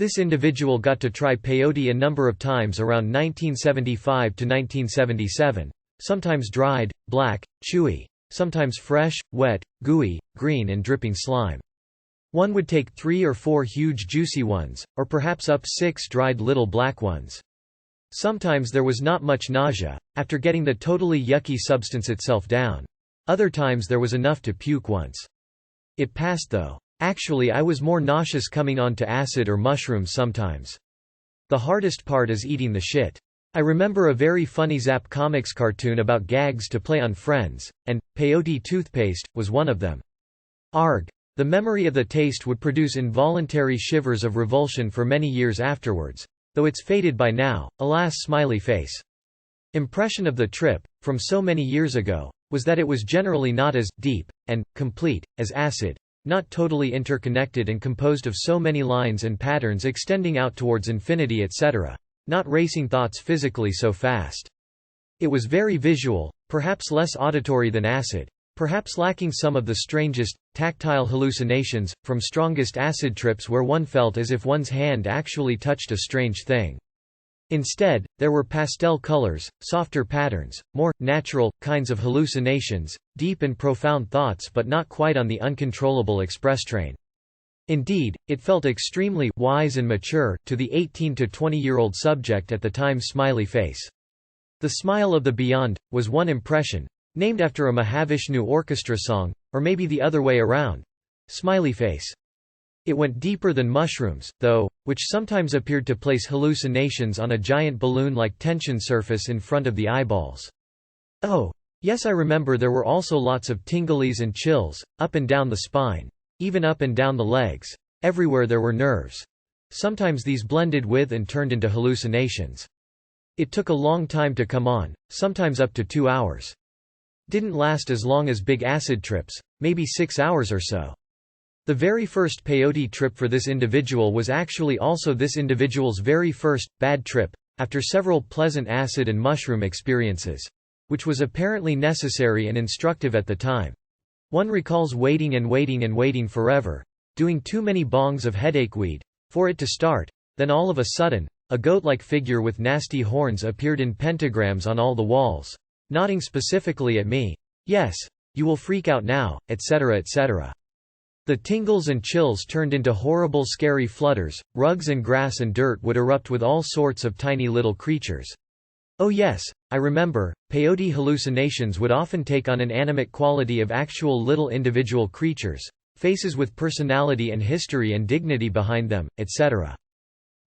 This individual got to try peyote a number of times around 1975 to 1977, sometimes dried, black, chewy, sometimes fresh, wet, gooey, green and dripping slime. One would take 3 or 4 huge juicy ones, or perhaps up 6 dried little black ones. Sometimes there was not much nausea, after getting the totally yucky substance itself down. Other times there was enough to puke once. It passed though. Actually I was more nauseous coming on to acid or mushrooms sometimes. The hardest part is eating the shit. I remember a very funny Zap Comics cartoon about gags to play on friends, and peyote toothpaste was one of them. Arg. The memory of the taste would produce involuntary shivers of revulsion for many years afterwards, though it's faded by now, alas smiley face. Impression of the trip, from so many years ago, was that it was generally not as deep and complete as acid. Not totally interconnected and composed of so many lines and patterns extending out towards infinity etc. Not racing thoughts physically so fast. It was very visual, perhaps less auditory than acid, perhaps lacking some of the strangest, tactile hallucinations, from strongest acid trips where one felt as if one's hand actually touched a strange thing. Instead, there were pastel colors, softer patterns, more natural kinds of hallucinations, deep and profound thoughts but not quite on the uncontrollable express train. Indeed, it felt extremely wise and mature to the 18 to 20-year-old subject at the time smiley face. The Smile of the Beyond was one impression, named after a Mahavishnu orchestra song, or maybe the other way around. Smiley face. It went deeper than mushrooms, though, which sometimes appeared to place hallucinations on a giant balloon-like tension surface in front of the eyeballs. Oh, yes, I remember there were also lots of tinglies and chills, up and down the spine. Even up and down the legs. Everywhere there were nerves. Sometimes these blended with and turned into hallucinations. It took a long time to come on, sometimes up to 2 hours. Didn't last as long as big acid trips, maybe 6 hours or so. The very first peyote trip for this individual was actually also this individual's very first, bad trip, after several pleasant acid and mushroom experiences. Which was apparently necessary and instructive at the time. One recalls waiting and waiting and waiting forever, doing too many bongs of headache weed, for it to start, then all of a sudden, a goat-like figure with nasty horns appeared in pentagrams on all the walls, nodding specifically at me. Yes, you will freak out now, etc. etc. The tingles and chills turned into horrible scary flutters, rugs and grass and dirt would erupt with all sorts of tiny little creatures. Oh yes, I remember, peyote hallucinations would often take on an animate quality of actual little individual creatures, faces with personality and history and dignity behind them, etc.